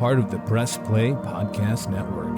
part of the Press Play Podcast Network.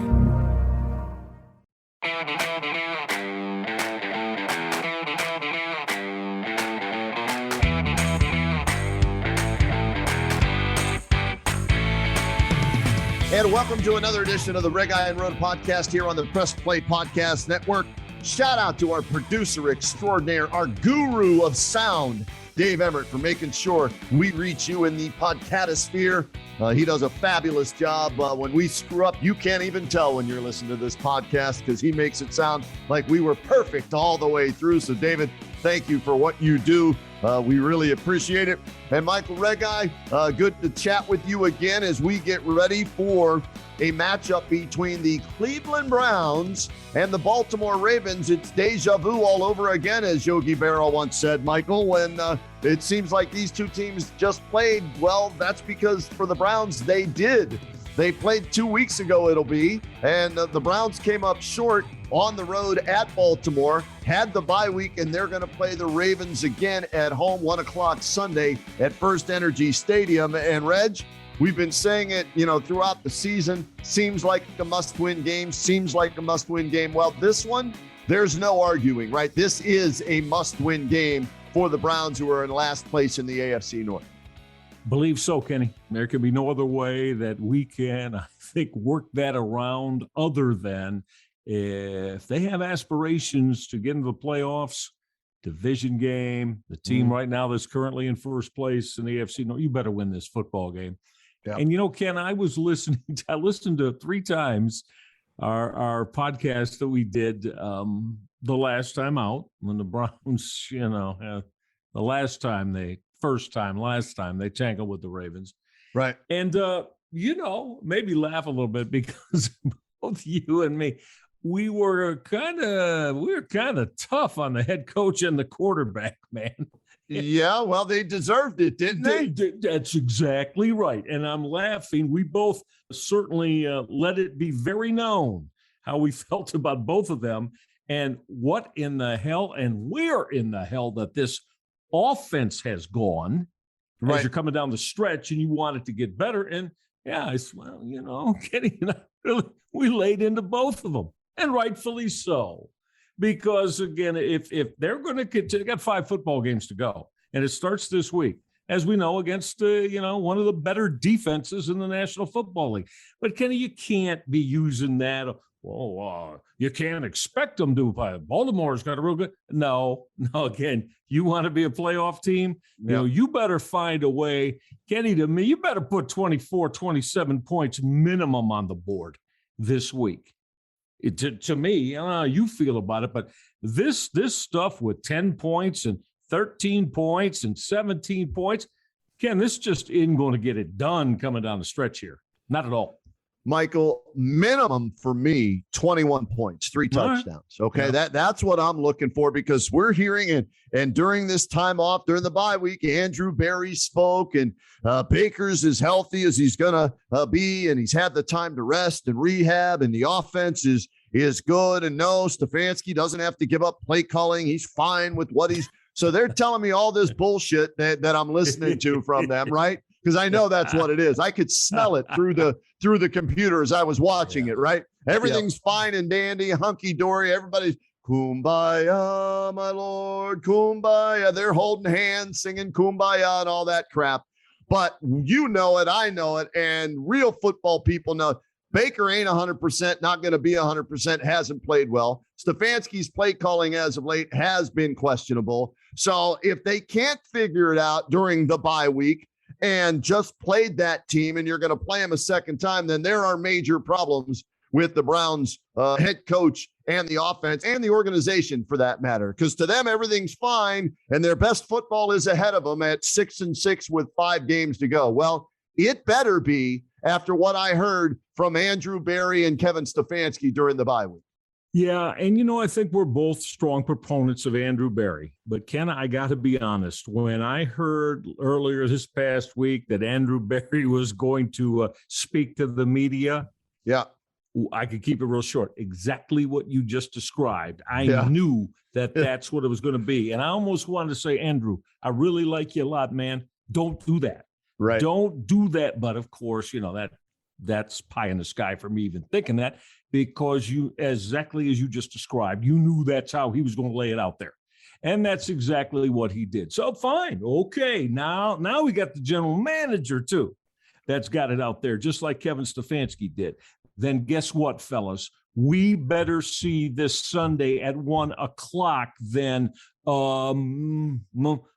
And welcome to another edition of the Red Guy and Road podcast here on the Press Play Podcast Network. Shout out to our producer extraordinaire, our guru of sound, Dave Emmert, for making sure we reach you in the podcastosphere. He does a fabulous job. When we screw up, you can't even tell when you're listening to this podcast because he makes it sound like we were perfect all the way through. So, David, thank you for what you do. We really appreciate it. And Michael Regai, good to chat with you again as we get ready for a matchup between the Cleveland Browns and the Baltimore Ravens. It's deja vu all over again, as Yogi Berra once said, Michael, when it seems like these two teams just played. Well, that's because for the Browns, they did. They played 2 weeks ago, it'll be, and the Browns came up short on the road at Baltimore, had the bye week, and they're going to play the Ravens again at home, 1 o'clock Sunday at First Energy Stadium. And Reg, we've been saying it, throughout the season, seems like a must-win game, Well, this one, there's no arguing, right? This is a must-win game for the Browns, who are in last place in the AFC North. Believe so, Kenny. There can be no other way that we can, I think, work that around other than if they have aspirations to get into the playoffs, division game, the team right now that's currently in first place in the AFC North, you better win this football game. Yeah. And, Ken, I listened to 3 times our podcast that we did the last time out when the Browns, last time they tangled with the Ravens. Right. And, maybe laugh a little bit because both you and me, we were kind of tough on the head coach and the quarterback, man. Yeah, well, they deserved it, didn't they? That's exactly right. And I'm laughing. We both certainly let it be very known how we felt about both of them and what in the hell and where in the hell that this offense has gone as you're coming down the stretch and you want it to get better. And Kenny and I really, we laid into both of them, and rightfully so. Because again, if they're going to continue, they got 5 football games to go, and it starts this week, as we know, against one of the better defenses in the National Football League. But Kenny, you can't be using that. You can't expect them to play. Baltimore's got a real good. No. Again, you want to be a playoff team. You better find a way, Kenny. To me, you better put 24, 27 points minimum on the board this week. To me, I don't know how you feel about it, but this stuff with 10 points and 13 points and 17 points, Ken, this just isn't going to get it done coming down the stretch here. Not at all. Michael, minimum for me, 21 points, 3 touchdowns. Okay, yeah. That's what I'm looking for, because we're hearing it. And during this time off, during the bye week, Andrew Berry spoke, and Baker's as healthy as he's going to be, and he's had the time to rest and rehab, and the offense is good. And no, Stefanski doesn't have to give up play calling. He's fine with what he's – so they're telling me all this bullshit that I'm listening to from them, right? Because I know that's what it is. I could smell it through the computer as I was watching it, right? Everything's fine and dandy, hunky-dory. Everybody's kumbaya, my Lord, kumbaya. They're holding hands, singing kumbaya and all that crap. But you know it, I know it, and real football people know Baker ain't 100%, not going to be 100%, hasn't played well. Stefanski's play calling as of late has been questionable. So if they can't figure it out during the bye week, and just played that team, and you're going to play them a second time, then there are major problems with the Browns head coach and the offense and the organization, for that matter, because to them, everything's fine, and their best football is ahead of them at 6-6 with 5 games to go. Well, it better be after what I heard from Andrew Berry and Kevin Stefanski during the bye week. Yeah, and I think we're both strong proponents of Andrew Berry. But Ken, I got to be honest, when I heard earlier this past week that Andrew Berry was going to speak to the media, I could keep it real short. Exactly what you just described. I knew that that's what it was going to be. And I almost wanted to say, Andrew, I really like you a lot, man. Don't do that. Right. Don't do that. But of course, that that's pie in the sky for me even thinking that, because you, exactly as you just described, you knew that's how he was going to lay it out there. And that's exactly what he did. So fine. Okay. Now we got the general manager too. That's got it out there, just like Kevin Stefanski did. Then guess what, fellas? We better see this Sunday at 1:00 then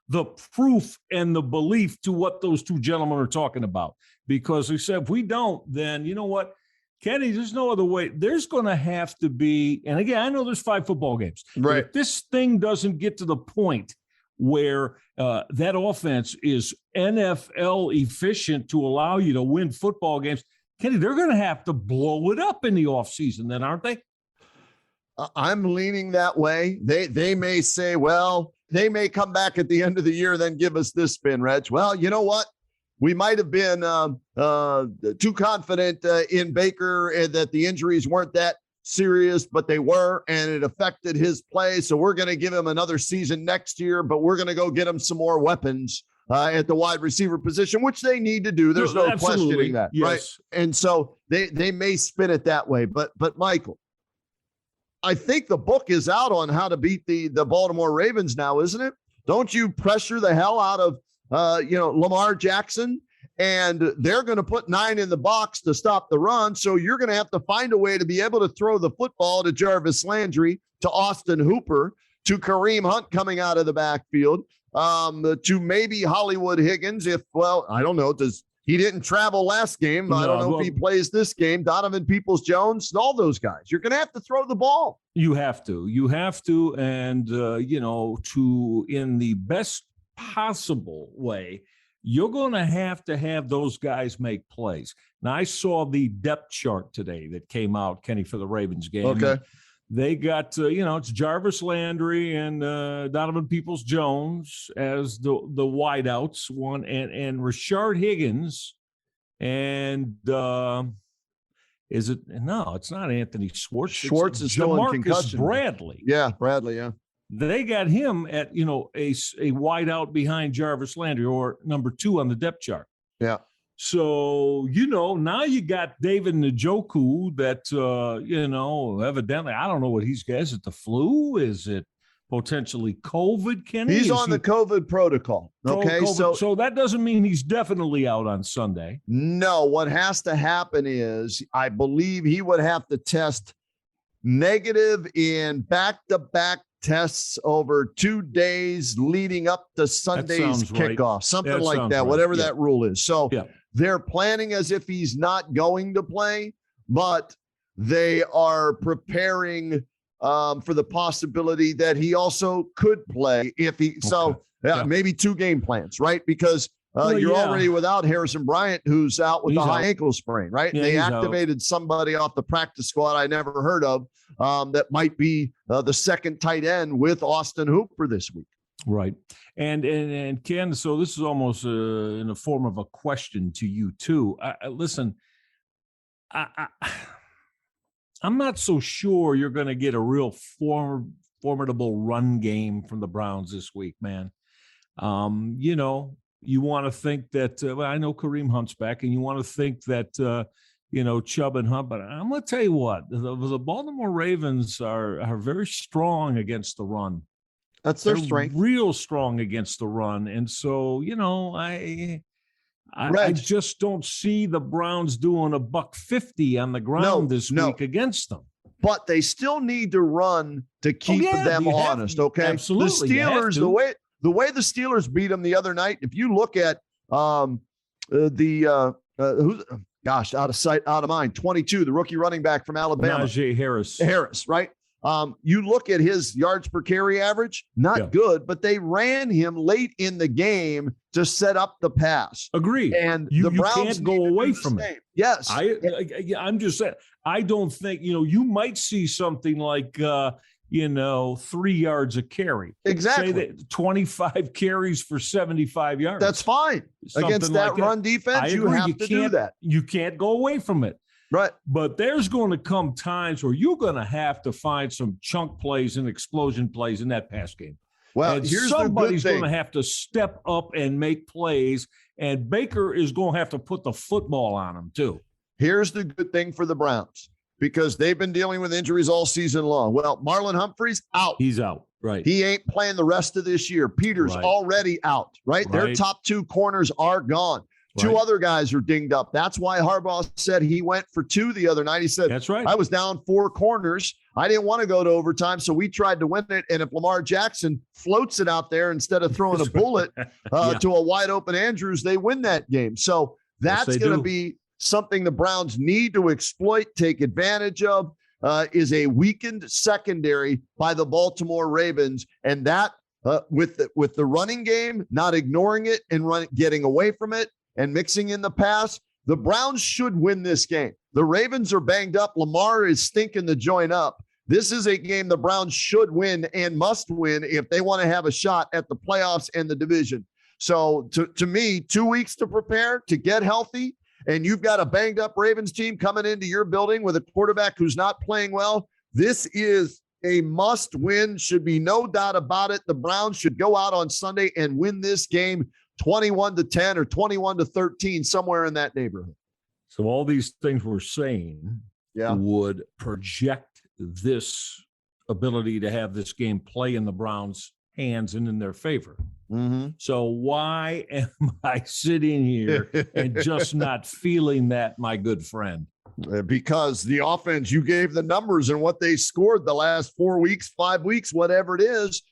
the proof and the belief to what those two gentlemen are talking about. Because they said, if we don't, then you know what, Kenny, there's no other way. There's going to have to be, and again, I know there's 5 football games. Right. If this thing doesn't get to the point where that offense is NFL efficient to allow you to win football games, Kenny, they're going to have to blow it up in the offseason then, aren't they? I'm leaning that way. They may say, well, they may come back at the end of the year, then give us this spin, Reg. Well, you know what? We might have been too confident in Baker and that the injuries weren't that serious, but they were, and it affected his play. So we're going to give him another season next year, but we're going to go get him some more weapons at the wide receiver position, which they need to do. There's no questioning that, yes. right? And so they may spin it that way. But Michael, I think the book is out on how to beat the Baltimore Ravens now, isn't it? Don't you pressure the hell out of Lamar Jackson, and they're going to put 9 in the box to stop the run. So you're going to have to find a way to be able to throw the football to Jarvis Landry, to Austin Hooper, to Kareem Hunt coming out of the backfield, to maybe Hollywood Higgins. I don't know. He didn't travel last game. I don't know if he plays this game. Donovan Peoples-Jones, all those guys. You're going to have to throw the ball. You have to. And, to in the best possible way, you're going to have those guys make plays. Now, I saw the depth chart today that came out, Kenny, for the Ravens game. Okay. They got, it's Jarvis Landry and Donovan Peoples-Jones as the wideouts, one, and Rashard Higgins. And it's not Anthony Schwartz. Schwartz is still in concussion. Bradley. Yeah, Bradley, yeah. They got him at, a wideout behind Jarvis Landry, or number 2 on the depth chart. Yeah. So, now you got David Njoku that, evidently, I don't know what he's got. Is it the flu? Is it potentially COVID, Kenny? He's on the COVID protocol. Okay. COVID. So that doesn't mean he's definitely out on Sunday. No, what has to happen is I believe he would have to test negative in back-to-back tests over 2 days leading up to Sunday's kickoff, right. something like that, whatever that rule is. So they're planning as if he's not going to play, but they are preparing for the possibility that he also could play if he. Okay. So maybe 2 game plans, right? Because you're already without Harrison Bryant, who's out with high ankle sprain, right? Yeah, they activated somebody off the practice squad I never heard of that might be the second tight end with Austin Hooper this week. Right. And Ken, so this is almost in the form of a question to you too. Listen, I'm not so sure you're going to get a real formidable run game from the Browns this week, man. You want to think that, I know Kareem Hunt's back, and you want to think that, Chubb and Hunt, but I'm going to tell you what, the Baltimore Ravens are very strong against the run. That's their strength. Real strong against the run. And so, I just don't see the Browns doing $150 on the ground this week against them. But they still need to run to keep them honest, okay? Absolutely. The Steelers, the way the Steelers beat them the other night, if you look at out of sight, out of mind, 22, the rookie running back from Alabama. Najee Harris. Harris, right? You look at his yards per carry average, not good, but they ran him late in the game to set up the pass. Agree. And the Browns can't go away from it. Yes. I'm just saying, I don't think, you might see something like, 3 yards a carry. Exactly. Say that 25 carries for 75 yards. That's fine. Something against that run defense, you have to do that. You can't go away from it. Right. But there's going to come times where you're going to have to find some chunk plays and explosion plays in that pass game. Well, and here's somebody's the good thing. going to have to step up and make plays, and Baker is going to have to put the football on him too. Here's the good thing for the Browns, because they've been dealing with injuries all season long. Well, Marlon Humphrey's out. He's out, right? He ain't playing the rest of this year. Peter's already out, right? Their top two corners are gone. Two other guys are dinged up. That's why Harbaugh said he went for two the other night. He said, that's right. I was down four corners. I didn't want to go to overtime, so we tried to win it. And if Lamar Jackson floats it out there instead of throwing a bullet to a wide open Andrews, they win that game. So that's going to be something the Browns need to exploit, take advantage of, is a weakened secondary by the Baltimore Ravens. And that with the running game, not ignoring it and getting away from it, and mixing in the pass, the Browns should win this game. The Ravens are banged up. Lamar is stinking the joint up. This is a game the Browns should win and must win if they want to have a shot at the playoffs and the division. So to me, 2 weeks to prepare, to get healthy, and you've got a banged up Ravens team coming into your building with a quarterback who's not playing well. This is a must win. Should be no doubt about it. The Browns should go out on Sunday and win this game 21-10 or 21-13, somewhere in that neighborhood. So all these things we're saying would project this ability to have this game play in the Browns' hands and in their favor. Mm-hmm. So why am I sitting here and just not feeling that, my good friend? Because the offense, you gave the numbers and what they scored the last 4 weeks, 5 weeks, whatever it is,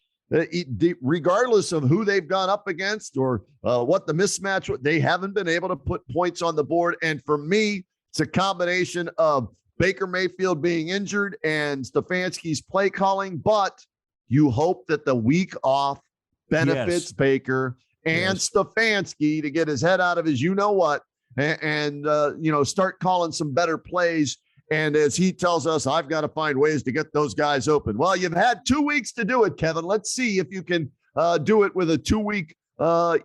regardless of who they've gone up against or what the mismatch, they haven't been able to put points on the board. And for me, it's a combination of Baker Mayfield being injured and Stefanski's play calling. But you hope that the week off benefits Baker and Stefanski to get his head out of his you-know-what and start calling some better plays. And as he tells us, I've got to find ways to get those guys open. Well, you've had 2 weeks to do it, Kevin. Let's see if you can do it with a 2 week, a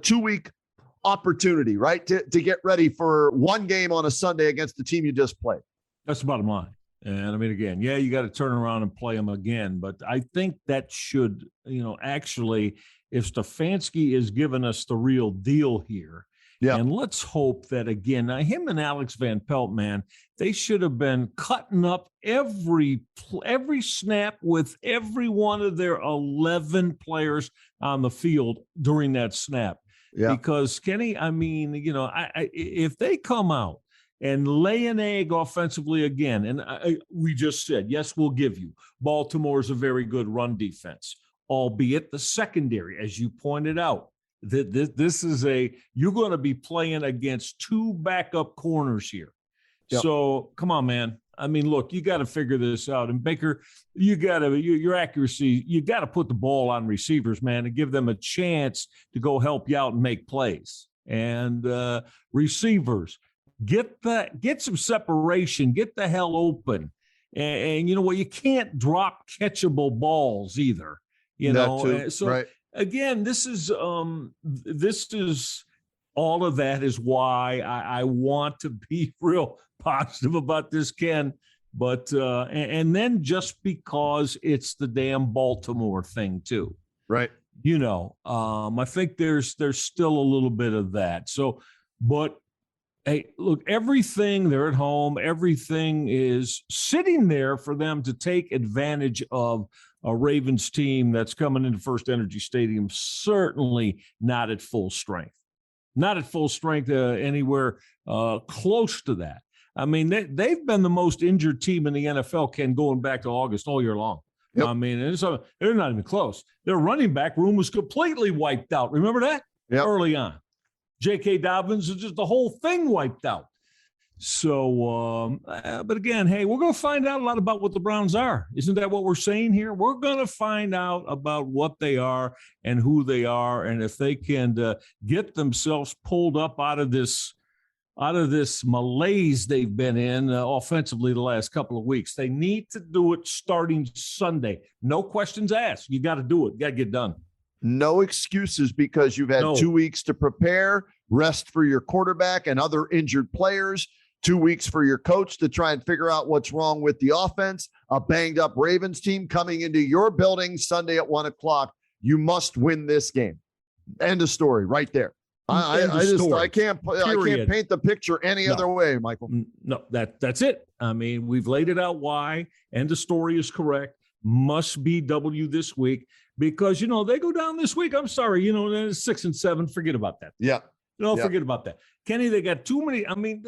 2 week opportunity, right? To get ready for one game on a Sunday against the team you just played. That's the bottom line. And I mean, again, you got to turn around and play them again. But I think that should, actually, if Stefanski is giving us the real deal here, and let's hope that, again, now him and Alex Van Pelt, man, they should have been cutting up every snap with every one of their 11 players on the field during that snap. Yeah. Because, Kenny, I mean, if they come out and lay an egg offensively again, and we just said, yes, we'll give you. Baltimore's a very good run defense, albeit the secondary, as you pointed out. This is you're going to be playing against two backup corners here. Yep. So come on, man. I mean, look, you got to figure this out. And Baker, your accuracy, you got to put the ball on receivers, man, and give them a chance to go help you out and make plays. And receivers, get some separation, get the hell open. And you know what? You can't drop catchable balls either. Right. Again, this is all of that is why I want to be real positive about this, Ken. But and then just because it's the damn Baltimore thing too, right? I think there's still a little bit of that. So, but hey, look, everything, they're at home. Everything is sitting there for them to take advantage of a Ravens team that's coming into First Energy Stadium, certainly not at full strength. Not at full strength anywhere close to that. I mean, they've been the most injured team in the NFL, Ken, going back to August all year long. Yep. I mean, they're not even close. Their running back room was completely wiped out. Remember that? Yep. Early on. J.K. Dobbins is just the whole thing wiped out. So, but again, hey, we're going to find out a lot about what the Browns are. Isn't that what we're saying here? We're going to find out about what they are and who they are, and if they can get themselves pulled up out of this malaise they've been in offensively the last couple of weeks. They need to do it starting Sunday. No questions asked. You got to do it. You got to get done. No excuses, because you've had 2 weeks to prepare, rest for your quarterback and other injured players, 2 weeks for your coach to try and figure out what's wrong with the offense, a banged up Ravens team coming into your building Sunday at 1:00. You must win this game. End of story right there. I can't paint the picture any other way, Michael. No, that's it. I mean, we've laid it out why, and the story is correct. Must be W this week because, they go down this week. I'm sorry, it's 6 and 7. Forget about that. Yeah. Forget about that. Kenny, they got too many. I mean,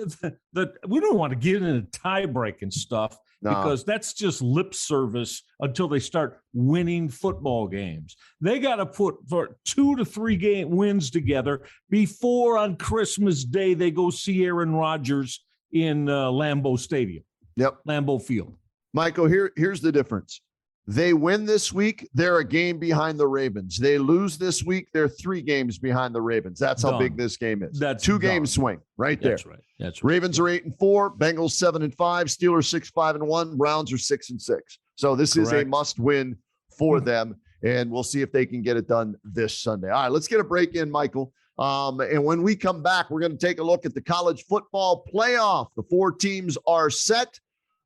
we don't want to get into tie break and stuff because that's just lip service until they start winning football games. They got to put for 2 to 3 wins together before on Christmas Day they go see Aaron Rodgers in Lambeau Stadium. Yep. Lambeau Field. Michael, here's the difference. They win this week, they're a game behind the Ravens. They lose this week, they're 3 games behind the Ravens. That's how big this game is. That's 2-game swing right there. That's right. That's right. Ravens are 8 and 4, Bengals 7 and 5, Steelers 6, 5 and 1, Browns are 6 and 6. So this is a must win for them, and we'll see if they can get it done this Sunday. All right, let's get a break in, Michael. And when we come back, we're going to take a look at the college football playoff. The 4 teams are set.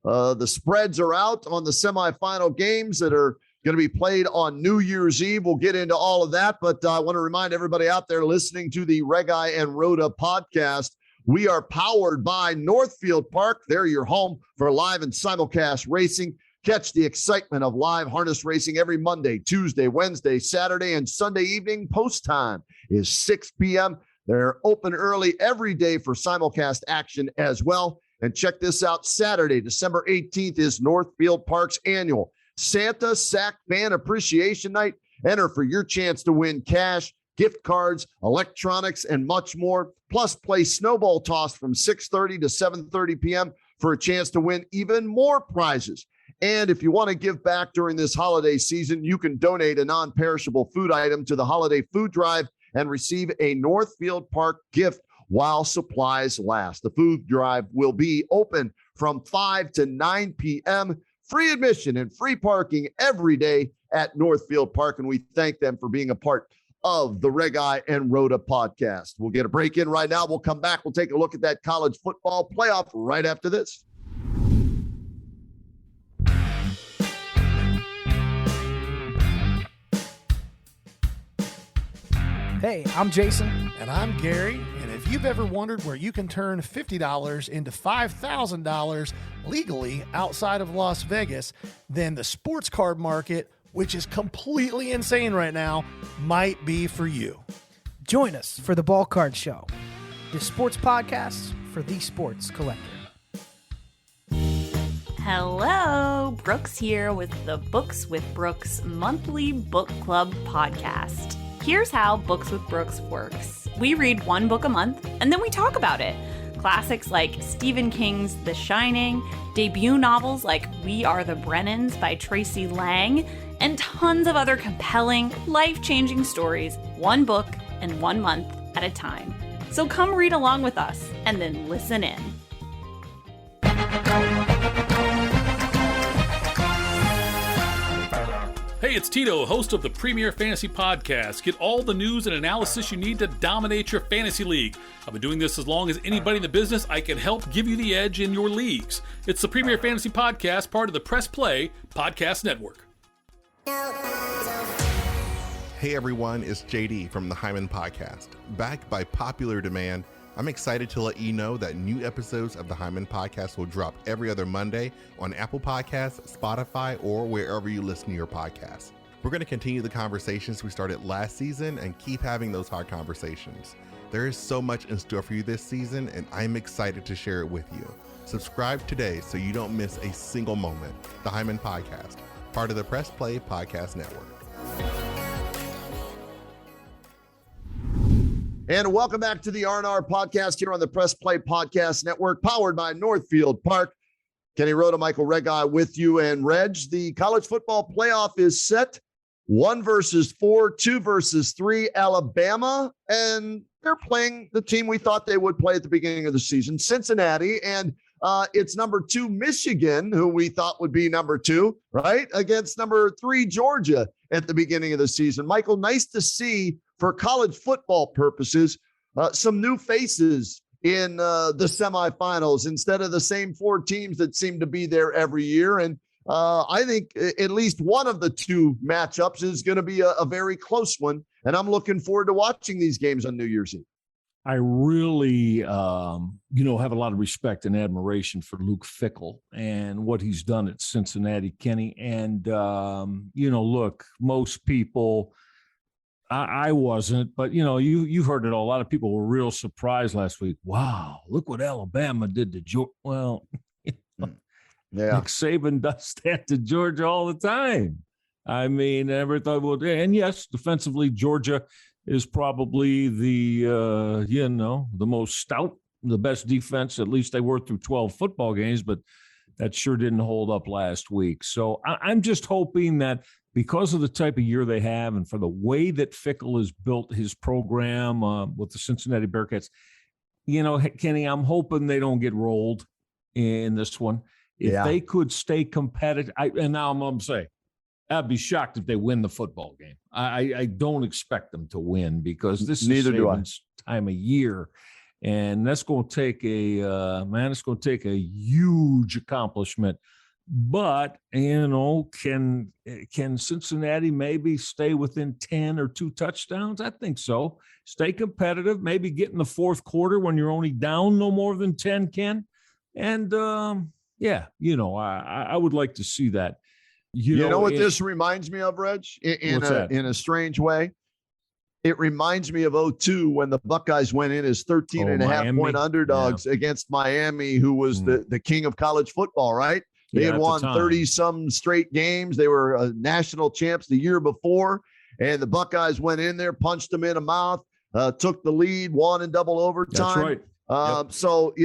The spreads are out on the semifinal games that are going to be played on New Year's Eve. We'll get into all of that, but I want to remind everybody out there listening to the Reg-I and Rhoda podcast, we are powered by Northfieldpark. They're your home for live and simulcast racing. Catch the excitement of live harness racing every Monday, Tuesday, Wednesday, Saturday, and Sunday evening. Post time is 6 p.m. They're open early every day for simulcast action as well. And check this out. Saturday, December 18th is Northfieldpark's annual Santa Sack Fan Appreciation Night. Enter for your chance to win cash, gift cards, electronics, and much more. Plus, play snowball toss from 6:30 to 7:30 p.m. for a chance to win even more prizes. And if you want to give back during this holiday season, you can donate a non-perishable food item to the holiday food drive and receive a Northfieldpark gift while supplies last. The food drive will be open from 5 to 9 p.m. Free admission and free parking every day at Northfieldpark, and we thank them for being a part of the Reg-I and Rhoda podcast. We'll get a break in right now. We'll come back. We'll take a look at that college football playoff right after this. Hey, I'm Jason. And I'm Gary. And if you've ever wondered where you can turn $50 into $5,000 legally outside of Las Vegas, then the sports card market, which is completely insane right now, might be for you. Join us for the Ball Card Show, the sports podcast for the sports collector. Hello, Brooks here with the Books with Brooks monthly book club podcast. Here's how Books with Brooks works. We read 1 book a month, and then we talk about it. Classics like Stephen King's The Shining, debut novels like We Are the Brennans by Tracy Lang, and tons of other compelling, life-changing stories, 1 book and 1 month at a time. So come read along with us, and then listen in. Hey, it's Tito, host of the Premier Fantasy Podcast. Get all the news and analysis you need to dominate your fantasy league. I've been doing this as long as anybody in the business. I can help give you the edge in your leagues. It's the Premier Fantasy Podcast, part of the Press Play Podcast Network. Hey everyone, it's JD from the Hyman Podcast. Backed by popular demand, I'm excited to let you know that new episodes of the Hyman Podcast will drop every other Monday on Apple Podcasts, Spotify, or wherever you listen to your podcasts. We're going to continue the conversations we started last season and keep having those hard conversations. There is so much in store for you this season, and I'm excited to share it with you. Subscribe today so you don't miss a single moment. The Hyman Podcast, part of the Press Play Podcast Network. And welcome back to the R&R podcast here on the Press Play Podcast Network, powered by Northfieldpark. Kenny Rhoda, Michael Reg-I with you. And Reg, the college football playoff is set. 1 versus 4, 2 versus 3, Alabama. And they're playing the team we thought they would play at the beginning of the season, Cincinnati. And it's number 2, Michigan, who we thought would be number 2, right? Against number 3, Georgia at the beginning of the season. Michael, nice to see for college football purposes, some new faces in the semifinals instead of the same 4 teams that seem to be there every year. And I think at least one of the 2 matchups is going to be a very close one. And I'm looking forward to watching these games on New Year's Eve. I really, have a lot of respect and admiration for Luke Fickell and what he's done at Cincinnati, Kenny. And, look, most people, I wasn't, but, you've heard it all. A lot of people were real surprised last week. Wow, look what Alabama did to Georgia. Well, Nick Saban does that to Georgia all the time. I mean, never thought, well, and yes, defensively, Georgia is probably the most stout, the best defense. At least they were through 12 football games, but that sure didn't hold up last week. So I'm just hoping that because of the type of year they have and for the way that Fickell has built his program with the Cincinnati Bearcats, Kenny, I'm hoping they don't get rolled in this one. If they could stay competitive, and now I'm going to say, I'd be shocked if they win the football game. I don't expect them to win because this is Saban's time of year, and that's going to take it's going to take a huge accomplishment. But can Cincinnati maybe stay within 10 or 2 touchdowns? I think so. Stay competitive. Maybe get in the fourth quarter when you're only down no more than 10, Ken. And I would like to see that. You know what this reminds me of, Reg? In a strange way, it reminds me of 2002 when the Buckeyes went in as 13.5-point underdogs against Miami, who was the king of college football, right? They had won 30-some straight games. They were national champs the year before, and the Buckeyes went in there, punched them in the mouth, took the lead, won in double overtime. That's right. So,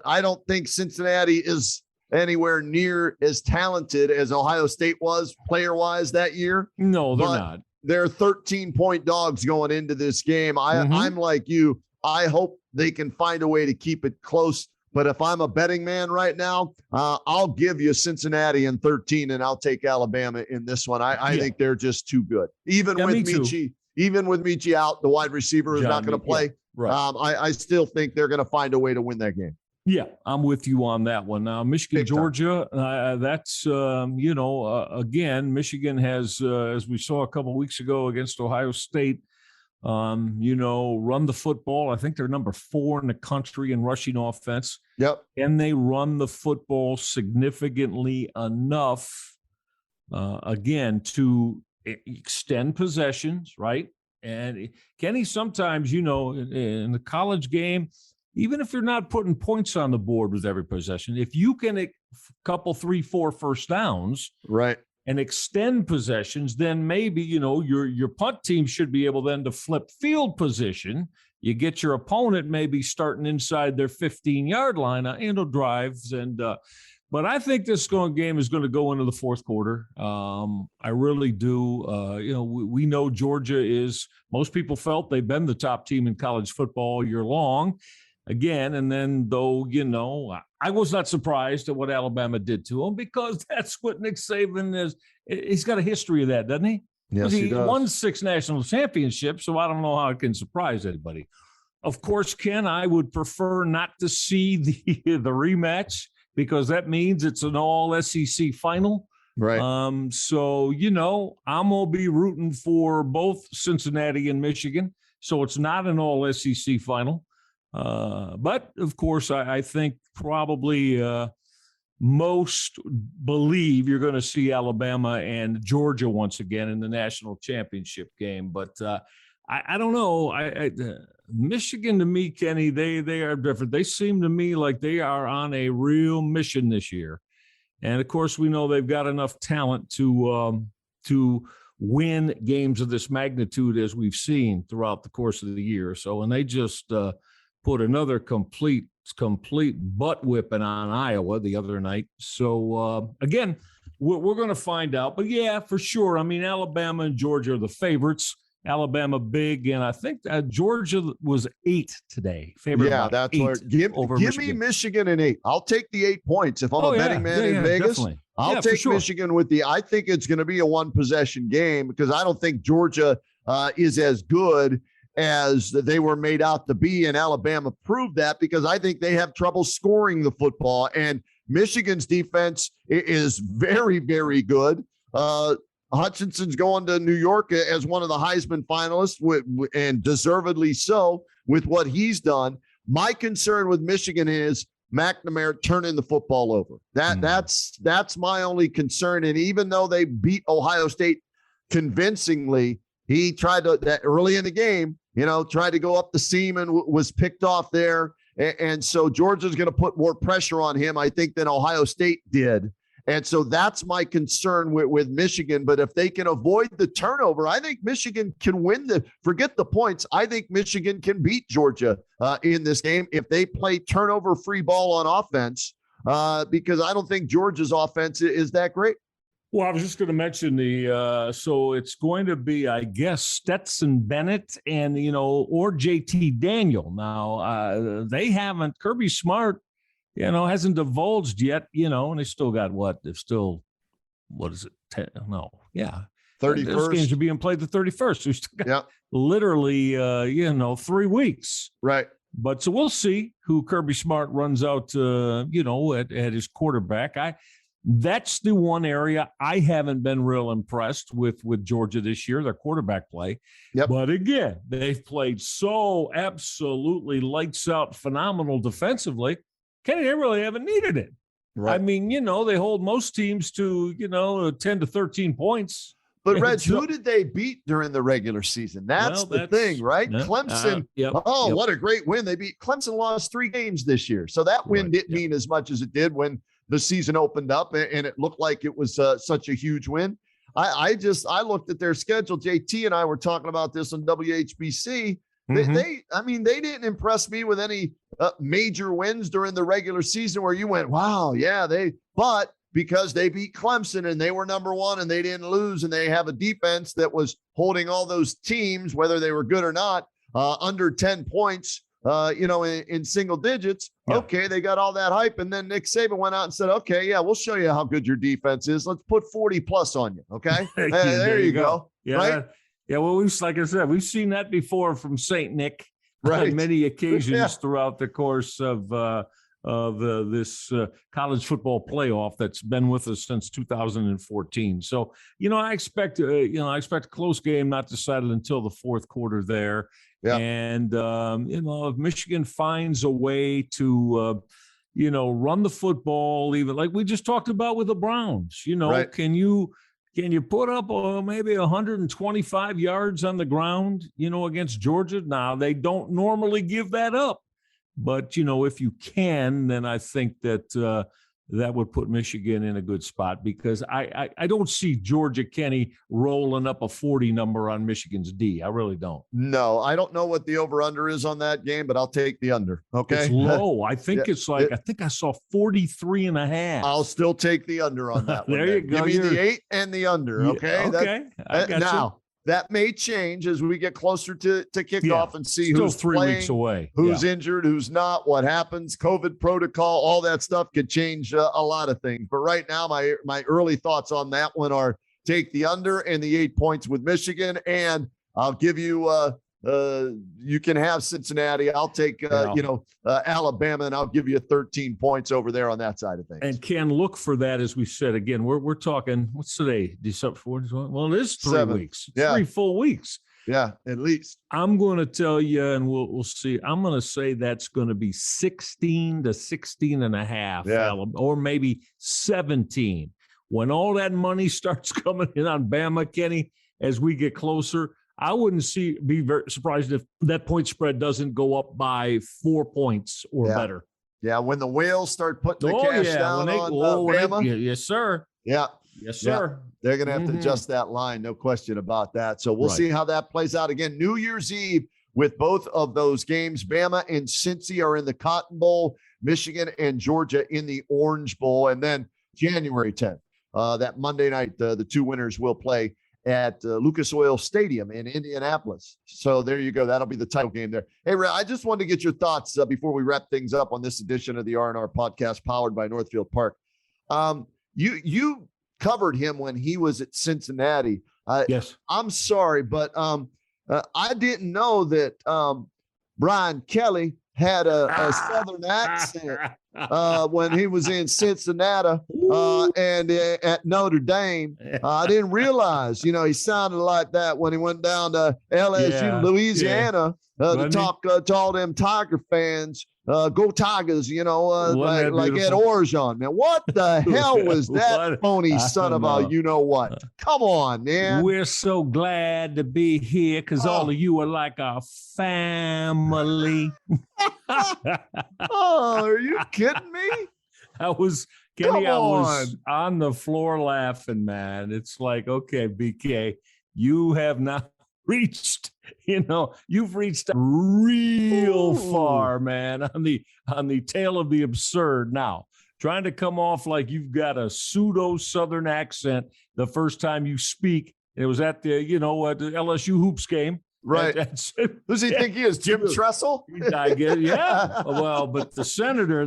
I don't think Cincinnati is anywhere near as talented as Ohio State was player-wise that year. No, they're not. They're 13-point dogs going into this game. I'm like you. I hope they can find a way to keep it close. But if I'm a betting man right now, I'll give you Cincinnati in 13, and I'll take Alabama in this one. I think they're just too good. Even with Michi out, the wide receiver is not going to play. Right. I still think they're going to find a way to win that game. Yeah, I'm with you on that one. Now, Michigan, Georgia, that's, again, Michigan has, as we saw a couple of weeks ago against Ohio State, run the football. I think they're number 4 in the country in rushing offense. Yep. And they run the football significantly enough, again, to extend possessions, right? And Kenny, sometimes, in the college game, even if you're not putting points on the board with every possession, if you can a couple, 3, 4 first downs, right, and extend possessions, then maybe, your punt team should be able then to flip field position. You get your opponent maybe starting inside their 15-yard line, drives. But I think this game is going to go into the fourth quarter. I really do. We know Georgia is, most people felt they've been the top team in college football all year long. Again, and then though, I was not surprised at what Alabama did to him because that's what Nick Saban is. He's got a history of that, doesn't he? Yes, he does. Won 6 national championships, so I don't know how it can surprise anybody. Of course, Ken, I would prefer not to see the rematch because that means it's an all SEC final. Right. So, I'm going to be rooting for both Cincinnati and Michigan. So it's not an all SEC final. But of course, I think probably most believe you're going to see Alabama and Georgia once again in the national championship game. But I don't know. Michigan, to me, Kenny, they are different. They seem to me like they are on a real mission this year. And of course, we know they've got enough talent to win games of this magnitude as we've seen throughout the course of the year. So, and they just put another complete butt whipping on Iowa the other night. So, again, we're going to find out. But, yeah, for sure. I mean, Alabama and Georgia are the favorites. Alabama big, and I think Georgia was 8 today. Favorite that's what. Give me Michigan in 8. I'll take the 8 points if I'm a betting man in Vegas. Definitely. I'll take Michigan with I think it's going to be a 1-possession game because I don't think Georgia is as good as they were made out to be, and Alabama proved that because I think they have trouble scoring the football, and Michigan's defense is very, very good. Hutchinson's going to New York as one of the Heisman finalists, and deservedly so with what he's done. My concern with Michigan is McNamara turning the football over. That's my only concern. And even though they beat Ohio State convincingly, he tried to, that early in the game, tried to go up the seam and was picked off there. And so Georgia's going to put more pressure on him, I think, than Ohio State did. And so that's my concern with Michigan. But if they can avoid the turnover, I think Michigan can win forget the points. I think Michigan can beat Georgia in this game if they play turnover-free ball on offense, because I don't think Georgia's offense is that great. Well, I was just going to mention so it's going to be, I guess, Stetson Bennett and, or JT Daniel. Now, they haven't, Kirby Smart, hasn't divulged yet, and they still got what is it? 10, no. Yeah. 31st. Those games are being played the 31st. We still got literally, 3 weeks. Right. But so we'll see who Kirby Smart runs out, at his quarterback. That's the one area I haven't been real impressed with Georgia this year, their quarterback play. Yep. But again, they've played so absolutely lights out, phenomenal defensively. Kenny, they really haven't needed it. Right. I mean, they hold most teams to, 10 to 13 points. But, Reds, who did they beat during the regular season? That's the thing, right? Yeah, Clemson. What a great win. They beat Clemson, lost 3 games this year. So that win didn't mean as much as it did when the season opened up and it looked like it was such a huge win. I looked at their schedule. JT and I were talking about this on WHBC. They didn't impress me with any major wins during the regular season where you went, wow, yeah, but because they beat Clemson and they were number 1 and they didn't lose and they have a defense that was holding all those teams, whether they were good or not, under 10 points, in single digits. Yeah. Okay, they got all that hype. And then Nick Saban went out and said, okay, yeah, we'll show you how good your defense is. Let's put 40 plus on you. Okay. There you go. Yeah. Right? Yeah. Well, like I said, we've seen that before from St. Nick on many occasions throughout the course of this college football playoff that's been with us since 2014. So, I expect a close game, not decided until the fourth quarter there. Yeah. And, if Michigan finds a way to, run the football, even like we just talked about with the Browns, can you put up maybe 125 yards on the ground, against Georgia? Now, they don't normally give that up. But, if you can, then I think that that would put Michigan in a good spot because I don't see Georgia, Kenny, rolling up a 40 number on Michigan's D. I really don't. No, I don't know what the over-under is on that game, but I'll take the under. Okay. It's low. I think it's I think I saw 43.5. I'll still take the under on that one. There you go. Give me the 8 and the under. Okay. Okay. I got now, that may change as we get closer to kickoff and see still who's 3 playing, weeks away, who's injured, who's not, what happens, COVID protocol, all that stuff could change a lot of things. But right now, my early thoughts on that one are take the under and the 8 points with Michigan. And I'll give you, you can have Cincinnati. I'll take, Alabama, and I'll give you 13 points over there on that side of things. And can look for that, as we said, again, we're talking, what's today? December 4th? Well, it is 3 weeks. 3 full weeks. Yeah, at least. I'm going to tell you, and we'll see. I'm going to say that's going to be 16 to 16 and a half, or maybe 17. When all that money starts coming in on Bama, Kenny, as we get closer, I wouldn't be very surprised if that point spread doesn't go up by 4 points or better. Yeah, when the whales start putting the cash down on Bama. Yes, sir. Yeah. Yes, sir. Yeah. They're going to have to adjust that line, no question about that. So we'll see how that plays out. Again, New Year's Eve with both of those games. Bama and Cincy are in the Cotton Bowl, Michigan and Georgia in the Orange Bowl. And then January 10th, that Monday night, the 2 winners will play at Lucas Oil Stadium in Indianapolis. So there you go. That'll be the title game there. Hey, Ray, I just wanted to get your thoughts before we wrap things up on this edition of the R&R podcast powered by Northfieldpark. You covered him when he was at Cincinnati. Yes. I'm sorry, but I didn't know that Brian Kelly had a Southern accent when he was in Cincinnati and at Notre Dame. I didn't realize, he sounded like that when he went down to LSU, Louisiana, to talk to all them Tiger fans. Go Tigers, like Ed Orgeron, man. What the hell was that phony son of a you-know-what? Come on, man. We're so glad to be here because all of you are like our family. Oh, are you kidding me? I was on the floor laughing, man. It's like, okay, BK, you have now reached, you've reached real far, man, on the tail of the absurd. Now, trying to come off like you've got a pseudo Southern accent the first time you speak. It was at the, the LSU hoops game. Right. Who's he think he is? Jim Tressel? I guess, yeah. Well, but the senator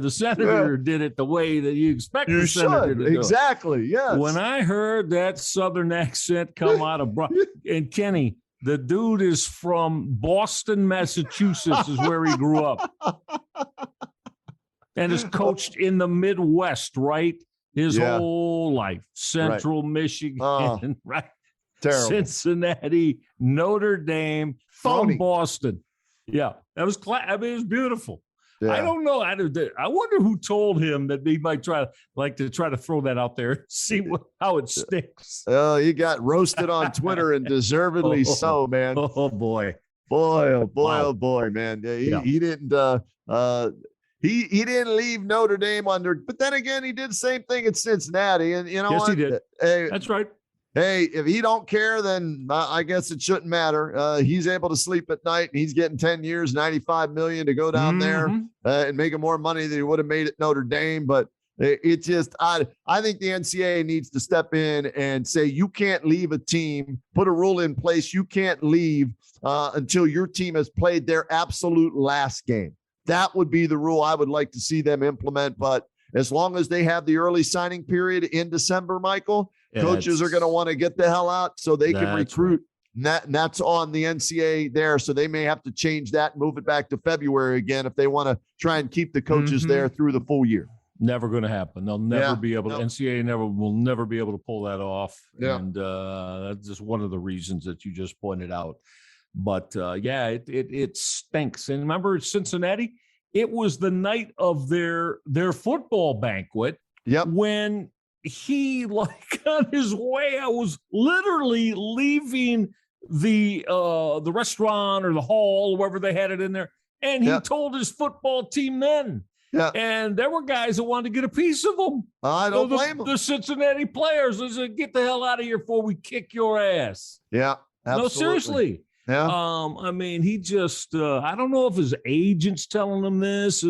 did it the way that you expect the senator to do it. Exactly. Yes. When I heard that Southern accent come out of and Kenny, the dude is from Boston, Massachusetts, is where he grew up, and has coached in the Midwest, right? His whole life, Central Michigan, right? Terrible. Cincinnati, Notre Dame, Phony. from Boston. Yeah, that was it was beautiful. Yeah. I don't know. I wonder who told him that he might try to throw that out there and see how it sticks. Oh, he got roasted on Twitter, and deservedly so, man. Oh boy, oh Wow. boy, man. He didn't. He didn't leave Notre Dame under. But then again, he did the same thing at Cincinnati, and yes, what? he did. Hey, That's right. Hey, if he don't care, then I guess it shouldn't matter. He's able to sleep at night, and he's getting 10 years, $95 million to go down there and making more money than he would have made at Notre Dame. But it just, I think the NCAA needs to step in and say, you can't leave a team, put a rule in place. You can't leave until your team has played their absolute last game. That would be the rule I would like to see them implement. But as long as they have the early signing period in December, Michael, coaches are going to want to get the hell out so they can recruit. Right. And that's on the NCAA there. So they may have to change that and move it back to February again if they want to try and keep the coaches there through the full year. Never going to happen. They'll never be able to. NCAA will never be able to pull that off. Yeah. And that's just one of the reasons that you just pointed out. But it stinks. And remember Cincinnati? It was the night of their football banquet. Yep. When he, like, on his way, I was literally leaving the restaurant or the hall, wherever they had it in there, and he told his football team then. Yeah. And there were guys that wanted to get a piece of them. I don't blame them. The Cincinnati players. They said, get the hell out of here before we kick your ass. Yeah, absolutely. No, seriously. Yeah. I mean, he just, I don't know if his agent's telling him this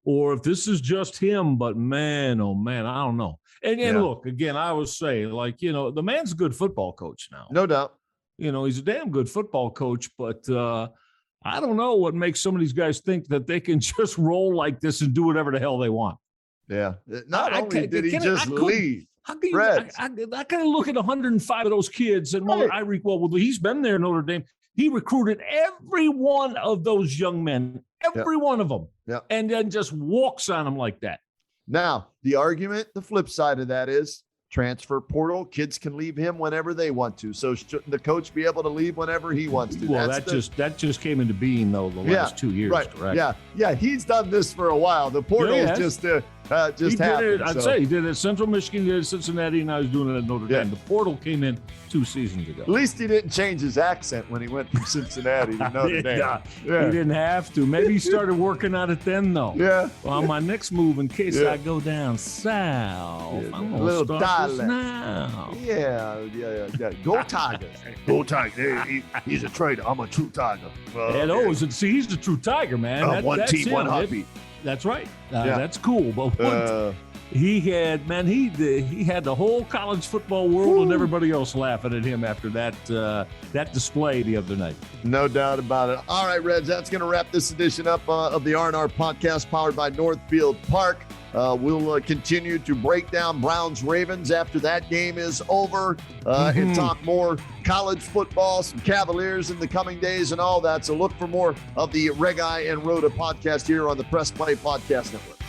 or if this is just him, but man, oh man, I don't know. And look, again, I would say, like, the man's a good football coach now. No doubt. He's a damn good football coach, but I don't know what makes some of these guys think that they can just roll like this and do whatever the hell they want. Yeah. Not only did he just leave. How can you, I kind of look at 105 of those kids and he's been there in Notre Dame. He recruited every one of those young men, every one of them, and then just walks on them like that. Now, the flip side of that is transfer portal. Kids can leave him whenever they want to. So shouldn't the coach be able to leave whenever he wants to? Well, that just came into being, though, the last 2 years. Right. Yeah. He's done this for a while. The portal is just happened. I'd say he did it at Central Michigan, he did it at Cincinnati, and now he's doing it at Notre Dame. The portal came in 2 seasons ago. At least he didn't change his accent when he went from Cincinnati to Notre Dame. He didn't have to. Maybe he started working on it then, though. Yeah. Well, on my next move, in case I go down south, I'm going to start this now. Yeah. Go Tigers. Go Tigers. He's a traitor. I'm a true Tiger. He's the true Tiger, man. One team, one heartbeat. That's right. That's cool. But he had the whole college football world and everybody else laughing at him after that display the other night. No doubt about it. All right, Reds, that's going to wrap this edition up of the R&R podcast powered by Northfieldpark. We'll continue to break down Browns-Ravens after that game is over and talk more college football, some Cavaliers in the coming days and all that. So look for more of the Reg I and Rhoda podcast here on the Press Play Podcast Network.